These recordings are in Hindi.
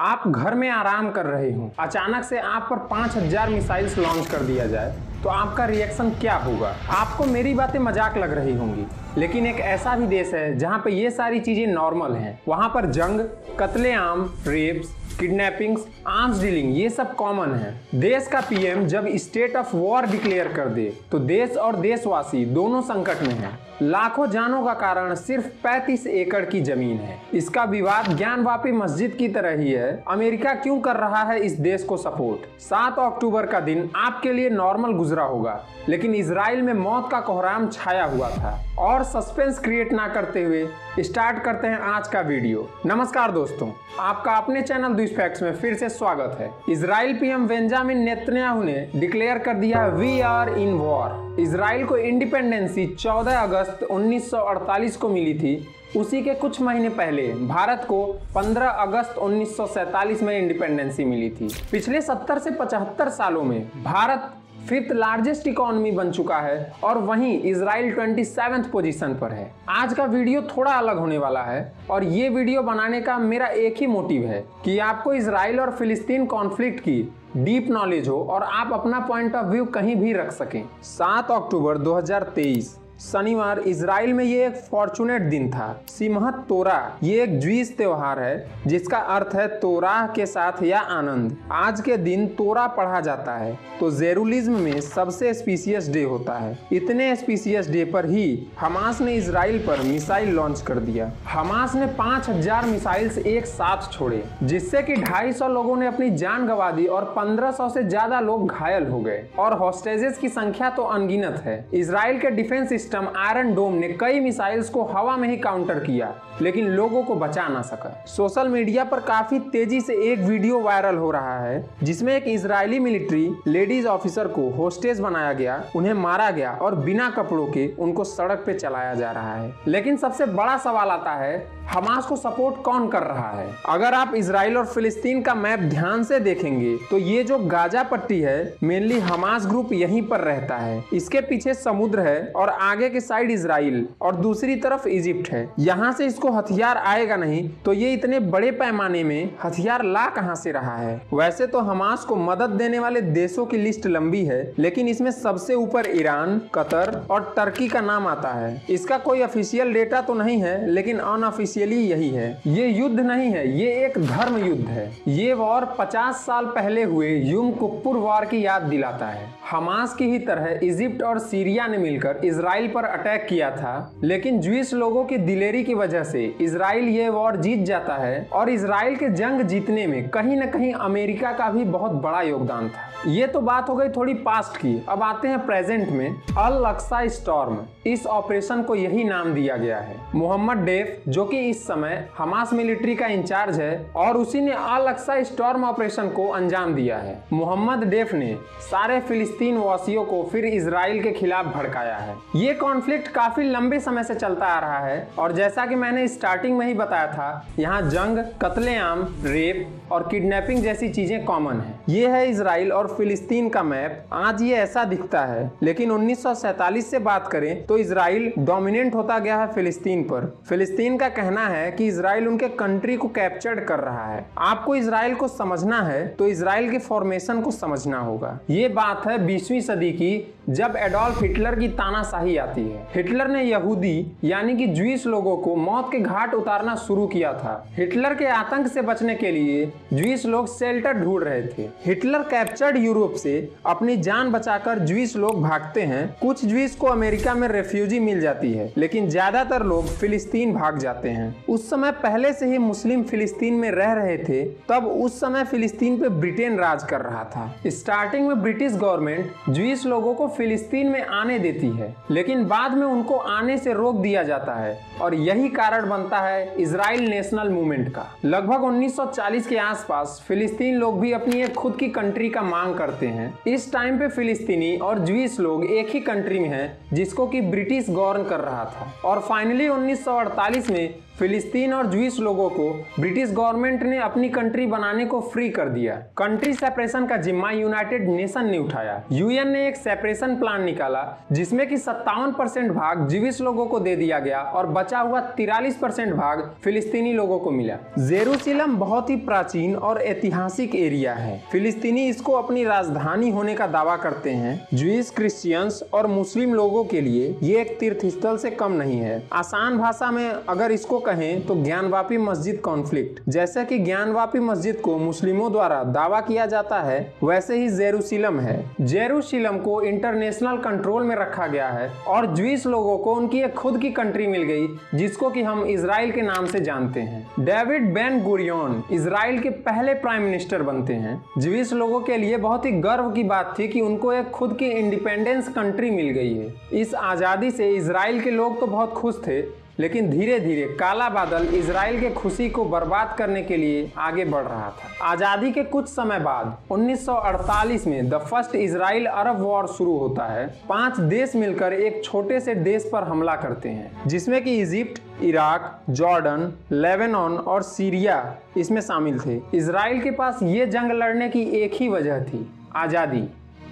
आप घर में आराम कर रहे हो, अचानक से आप पर 5000 मिसाइल्स लॉन्च कर दिया जाए तो आपका रिएक्शन क्या होगा? आपको मेरी बातें मजाक लग रही होंगी, लेकिन एक ऐसा भी देश है जहां पे ये सारी चीजें नॉर्मल हैं। वहां पर जंग, कत्लेआम, रेप्स, किडनैपिंग्स, आर्म्स डीलिंग ये सब कॉमन है। देश का पीएम जब स्टेट ऑफ वॉर डिक्लेयर कर दे तो देश और देशवासी दोनों संकट में हैं। लाखों जानों का कारण सिर्फ 35 एकड़ की जमीन है। इसका विवाद ज्ञानवापी मस्जिद की तरह ही है। अमेरिका क्यों कर रहा है इस देश को सपोर्ट? 7 अक्टूबर का दिन आपके लिए नॉर्मल गुजरा होगा, लेकिन इजराइल में मौत का कोहराम छाया हुआ था। और सस्पेंस क्रिएट ना करते हुए स्टार्ट करते हैं आज का वीडियो। नमस्कार दोस्तों, आपका अपने चैनल द्विश फैक्ट्स में फिर से स्वागत है। इजराइल पीएम बेंजामिन नेतन्याहू ने डिक्लेयर कर दिया we are in war. Israel को इंडिपेंडेंसी 14 अगस्त 1948 को मिली थी। उसी के कुछ महीने पहले भारत को 15 अगस्त 1947 में इंडिपेंडेंसी मिली थी। पिछले 70 से 75 सालों में भारत 5th लार्जेस्ट इकोनॉमी बन चुका है और वहीं इजराइल 27th पोजीशन पर है। आज का वीडियो थोड़ा अलग होने वाला है और ये वीडियो बनाने का मेरा एक ही मोटिव है कि आपको इजराइल और फिलिस्तीन कॉन्फ्लिक्ट की डीप नॉलेज हो और आप अपना पॉइंट ऑफ व्यू कहीं भी रख सकें। 7 अक्टूबर 2023 शनिवार इजराइल में ये एक फॉर्चुनेट दिन था। सिमहत तोरा ये एक ज्यूइश त्योहार है जिसका अर्थ है तोराह के साथ या आनंद। आज के दिन तोरा पढ़ा जाता है तो जेरूलिज्म में सबसे स्पीशियस डे होता है। इतने स्पीशियस डे पर ही हमास ने इजराइल पर मिसाइल लॉन्च कर दिया। हमास ने 5000 मिसाइल्स एक साथ छोड़े, जिससे कि 250 लोगों ने अपनी जान गंवा दी और 1500 से ज्यादा लोग घायल हो गए और हॉस्टेजेस की संख्या तो अनगिनत है। इजराइल के डिफेंस आयरन डोम ने कई मिसाइल्स को हवा में ही काउंटर किया, लेकिन लोगों को बचा ना सका। सोशल मीडिया पर काफी तेजी से एक वीडियो वायरल हो रहा है जिसमें एक इजरायली मिलिट्री लेडीज ऑफिसर को होस्टेज बनाया गया, उन्हें मारा गया और बिना कपड़ों के उनको सड़क पे चलाया जा रहा है। लेकिन सबसे बड़ा सवाल आता है, हमास को सपोर्ट कौन कर रहा है? अगर आप इजराइल और फिलिस्तीन का मैप ध्यान से देखेंगे तो ये जो गाजा पट्टी है, मेनली हमास ग्रुप यहीं पर रहता है। इसके पीछे समुद्र है और आगे के साइड इजराइल और दूसरी तरफ इजिप्ट है। यहाँ से इसको हथियार आएगा नहीं तो ये इतने बड़े पैमाने में हथियार ला कहां से रहा है? वैसे तो हमास को मदद देने वाले देशों की लिस्ट लंबी है, लेकिन इसमें सबसे ऊपर ईरान, कतर और टर्की का नाम आता है। इसका कोई ऑफिशियल डेटा तो नहीं है, लेकिन अनऑफिशियली यही है। ये युद्ध नहीं है, ये एक धर्म युद्ध है। ये वॉर 50 साल पहले हुए युम कुप्पुर वॉर की याद दिलाता है। हमास की ही तरह इजिप्ट और सीरिया ने मिलकर इजराइल पर अटैक किया था, लेकिन ज्यूइश लोगों की दिलेरी की वजह से इजराइल ये वॉर जीत जाता है और इजराइल के जंग जीतने में कहीं न कहीं अमेरिका का भी बहुत बड़ा योगदान था। ये तो बात हो गई थोड़ी पास्ट की। अब आते हैं प्रेजेंट में। अल अक्सा स्टॉर्म, इस ऑपरेशन को यही नाम दिया गया है। मोहम्मद डेफ, जो कि इस समय हमास मिलिट्री का इंचार्ज है, और उसी ने अल अक्सा स्टॉर्म ऑपरेशन को अंजाम दिया है। मोहम्मद डेफ ने सारे फिलिस्तीन वासियों को फिर इजराइल के खिलाफ भड़काया है। ये कॉन्फ्लिक्ट काफी लंबे समय से चलता आ रहा है और जैसा कि मैंने स्टार्टिंग में ही बताया था, यहाँ जंग, कत्लेआम, रेप और किडनैपिंग जैसी चीजें कॉमन है। ये है इजराइल और फिलिस्तीन का मैप। आज ये ऐसा दिखता है, लेकिन 1947 से बात करें तो इजराइल डोमिनेंट होता गया है फिलिस्तीन पर। फिलिस्तीन का कहना है कि इजराइल उनके कंट्री को कैप्चर कर रहा है। आपको इजराइल को समझना है तो इजराइल के फॉर्मेशन को समझना होगा। ये बात है 20वीं सदी की, जब एडोल्फ हिटलर की तानाशाही आती है। हिटलर ने यहूदी यानी कि ज्यूइश लोगों को मौत के घाट उतारना शुरू किया था। हिटलर के आतंक से बचने के लिए ज्यूइश लोग शेल्टर ढूंढ रहे थे। हिटलर कैप्चर्ड यूरोप से अपनी जान बचाकर ज्यूइश लोग भागते हैं। कुछ ज्यूइश को अमेरिका में रेफ्यूजी मिल जाती है, लेकिन ज्यादातर लोग फिलिस्तीन भाग जाते हैं। उस समय पहले से ही मुस्लिम फिलिस्तीन में रह रहे थे। तब उस समय फिलिस्तीन पे ब्रिटेन राज कर रहा था। स्टार्टिंग में ब्रिटिश गवर्नमेंट ज्यूइश लोगों को फिलिस्तीन में आने देती है, लेकिन बाद में उनको आने से रोक दिया जाता है और यही कारण बनता है इजराइल नेशनल मूवमेंट का। लगभग 1940 के आसपास फिलिस्तीन लोग भी अपनी एक खुद की कंट्री का मांग करते हैं। इस टाइम पे फिलिस्तीनी और ज्यूइश लोग एक ही कंट्री में हैं, जिसको कि ब्रिटिश गवर्न कर रहा था। और फाइनली 1948 में फिलिस्तीन और ज्यूइश लोगों को ब्रिटिश गवर्नमेंट ने अपनी कंट्री बनाने को फ्री कर दिया। कंट्री सेपरेशन का जिम्मा यूनाइटेड नेशन ने उठाया। यूएन ने एक सेपरेशन प्लान निकाला जिसमें कि 57% भाग ज्यूइश लोगों को दे दिया गया और बचा हुआ 43% भाग फिलिस्तीनी लोगों को मिला। जेरूसलम बहुत ही प्राचीन और ऐतिहासिक एरिया है। फिलिस्तीनी इसको अपनी राजधानी होने का दावा करते हैं। ज्यूइश, क्रिश्चियंस और मुस्लिम लोगों के लिए ये एक तीर्थ स्थल से कम नहीं है। आसान भाषा में अगर इसको कहें तो ज्ञानवापी मस्जिद कॉन्फ्लिक्ट। जैसे कि ज्ञानवापी मस्जिद को मुस्लिमों द्वारा दावा किया जाता है, वैसे ही जेरूसलम है। जेरूसलम को इंटरनेशनल कंट्रोल में रखा गया है और ज्यूइश लोगों को उनकी एक खुद की कंट्री मिल गई जिसको कि हम इजराइल के नाम से जानते हैं। डेविड बेन गुरियन इजराइल के पहले प्राइम मिनिस्टर बनते हैं। ज्यूइश लोगों के लिए बहुत ही गर्व की बात थी कि उनको एक खुद की इंडिपेंडेंस कंट्री मिल गई है। इस आजादी से इजराइल के लोग तो बहुत खुश थे, लेकिन धीरे धीरे काला बादल इजराइल के खुशी को बर्बाद करने के लिए आगे बढ़ रहा था। आजादी के कुछ समय बाद 1948 में the first Israel Arab war शुरू होता है। 5 देश मिलकर एक छोटे से देश पर हमला करते हैं जिसमें कि इजिप्ट, इराक, जॉर्डन, लेबनान और सीरिया इसमें शामिल थे। इजराइल के पास ये जंग लड़ने की एक ही वजह थी,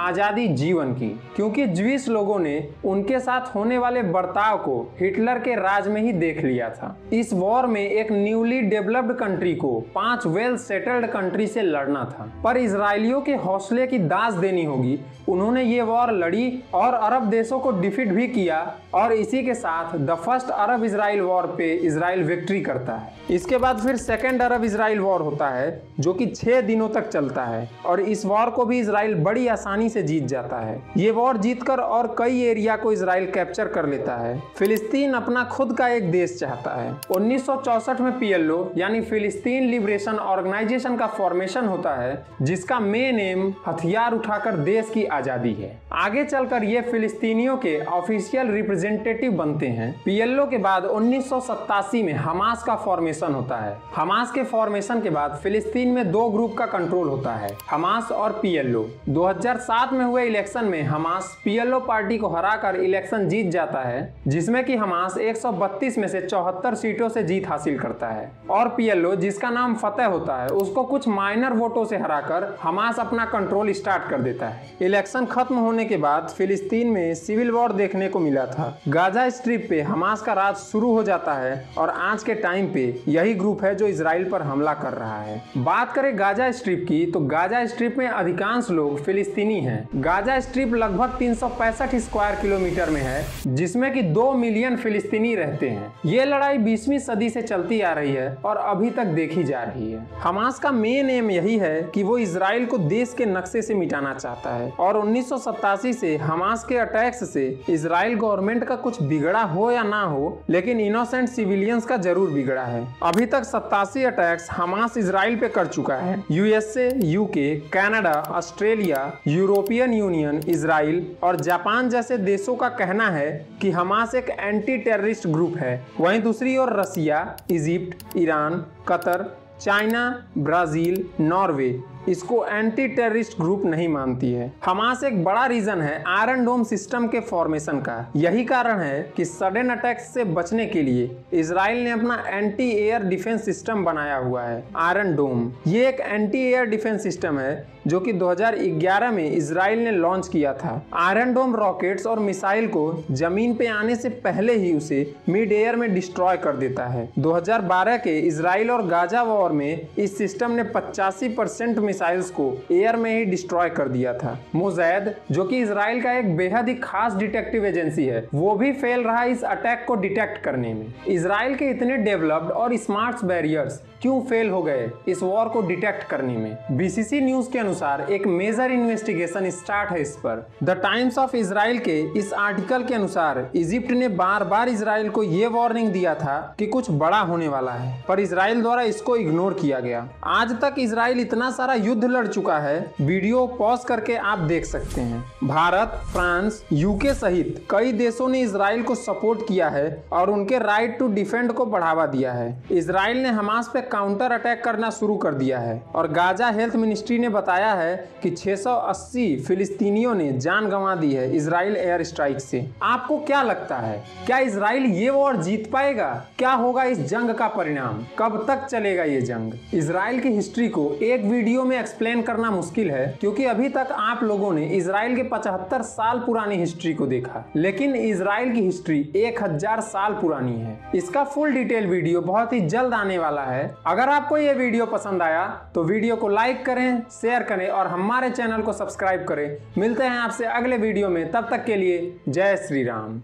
आजादी जीवन की, क्योंकि ज्यूइश लोगों ने उनके साथ होने वाले बर्ताव को हिटलर के राज में ही देख लिया था। इस वॉर में एक न्यूली डेवलप्ड कंट्री को 5 वेल सेटल्ड कंट्री से लड़ना था, पर इजरायलियों के हौसले की दाज देनी होगी। उन्होंने ये वॉर लड़ी और अरब देशों को डिफीट भी किया और इसी के साथ the first Arab Israel war पे इजराइल विक्ट्री करता है। इसके बाद फिर सेकेंड अरब इजराइल वॉर होता है जो कि 6 दिनों तक चलता है और इस वॉर को भी इजराइल बड़ी आसानी से जीत जाता है। ये वॉर जीतकर और कई एरिया को इजराइल कैप्चर कर लेता है। फिलिस्तीन अपना खुद का एक देश चाहता है। 1964 में PLO यानी फिलिस्तीन लिबरेशन ऑर्गेनाइजेशन का फॉर्मेशन होता है जिसका मेन एम हथियार उठाकर देश की आजादी है। आगे चलकर ये फिलिस्तीनियों के ऑफिशियल रिप्रेजेंटेटिव बनते हैं। PLO के बाद 1987 में हमास का फॉर्मेशन होता है। हमास के फॉर्मेशन के बाद फिलिस्तीन में 2 ग्रुप का कंट्रोल होता है, हमास और PLO। 2007 में हुए इलेक्शन में हमास PLO पार्टी को हराकर इलेक्शन जीत जाता है जिसमें कि हमास 132 में से 74 सीटों से जीत हासिल करता है और PLO जिसका नाम फतेह होता है उसको कुछ माइनर वोटों से हराकर हमास अपना कंट्रोल स्टार्ट कर देता है। इलेक्शन खत्म होने के बाद फिलिस्तीन में सिविल वॉर देखने को मिला था। गाजा स्ट्रिप पे हमास का राज शुरू हो जाता है और आज के टाइम पे यही ग्रुप है जो इजराइल पर हमला कर रहा है। बात करें गाजा स्ट्रिप की तो गाजा स्ट्रिप में अधिकांश लोग फिलिस्तीनी हैं। गाजा स्ट्रिप लगभग 365 स्क्वायर किलोमीटर में है जिसमें कि 2 मिलियन फिलिस्तीनी रहते हैं। ये लड़ाई 20वीं सदी से चलती आ रही है और अभी तक देखी जा रही है। हमास का मेन एम यही है कि वो इजराइल को देश के नक्शे से मिटाना चाहता है और 1987 से हमास के अटैक्स से इजराइल गवर्नमेंट का कुछ बिगड़ा हो या ना हो, लेकिन इनोसेंट सिविलियंस का जरूर बिगड़ा है। अभी तक 87 अटैक्स हमास इजराइल पे कर चुका है। USA, UK, Canada, Australia, European union, Israel और जापान जैसे देशों का कहना है कि हमास एक एंटी टेररिस्ट ग्रुप है। वहीं दूसरी ओर Russia, Egypt, Iran, Qatar, China, Brazil, Norway इसको एंटी टेररिस्ट ग्रुप नहीं मानती है। हमास एक बड़ा रीजन है आयरन डोम सिस्टम के फॉर्मेशन का। यही कारण है कि सडन अटैक्स से बचने के लिए इजराइल ने अपना एंटी एयर डिफेंस सिस्टम बनाया हुआ है, आयरन डोम। ये एक एंटी एयर डिफेंस सिस्टम है जो कि 2011 में इजराइल ने लॉन्च किया था। आयरन डोम रॉकेट्स और मिसाइल को जमीन पे आने से पहले ही उसे मिड एयर में डिस्ट्रॉय कर देता है। 2012 के इजराइल और गाजा वॉर में इस सिस्टम ने 85% मिसाइल्स को एयर में ही डिस्ट्रॉय कर दिया था। मोज़ैद जो कि इजराइल का एक बेहद ही खास डिटेक्टिव एजेंसी है, वो भी फेल रहा इस अटैक को डिटेक्ट करने में। इजराइल के इतने डेवलप्ड और स्मार्ट बैरियर्स क्यों फेल हो गए इस वॉर को डिटेक्ट करने में? BCC न्यूज के अनुसार एक मेजर इन्वेस्टिगेशन स्टार्ट है इस पर। द टाइम्स ऑफ इजराइल के इस आर्टिकल के अनुसार इजिप्ट ने बार बार इजराइल को यह वार्निंग दिया था कि कुछ बड़ा होने वाला है, पर इजराइल द्वारा इसको इग्नोर किया गया। आज तक इजराइल इतना सारा युद्ध लड़ चुका है, वीडियो पॉज करके आप देख सकते हैं। भारत, फ्रांस, UK सहित कई देशों ने इजराइल को सपोर्ट किया है और उनके राइट टू डिफेंड को बढ़ावा दिया है। इजराइल ने हमास पे काउंटर अटैक करना शुरू कर दिया है और गाजा हेल्थ मिनिस्ट्री ने बताया बताया है कि 680 फिलिस्तीनियों ने जान गंवा दी है इजराइल एयर स्ट्राइक से। आपको क्या लगता है, क्या इजराइल ये वॉर जीत पाएगा? क्या होगा इस जंग का परिणाम? कब तक चलेगा ये जंग? इजराइल की हिस्ट्री को एक वीडियो में एक्सप्लेन करना मुश्किल है, क्योंकि अभी तक आप लोगों ने इजराइल के 75 साल पुरानी हिस्ट्री को देखा, लेकिन इजराइल की हिस्ट्री 1000 साल पुरानी है। इसका फुल डिटेल वीडियो बहुत ही जल्द आने वाला है। अगर आपको ये वीडियो पसंद आया तो वीडियो को लाइक करें, शेयर करें और हमारे चैनल को सब्सक्राइब करें। मिलते हैं आपसे अगले वीडियो में, तब तक के लिए जय श्री राम।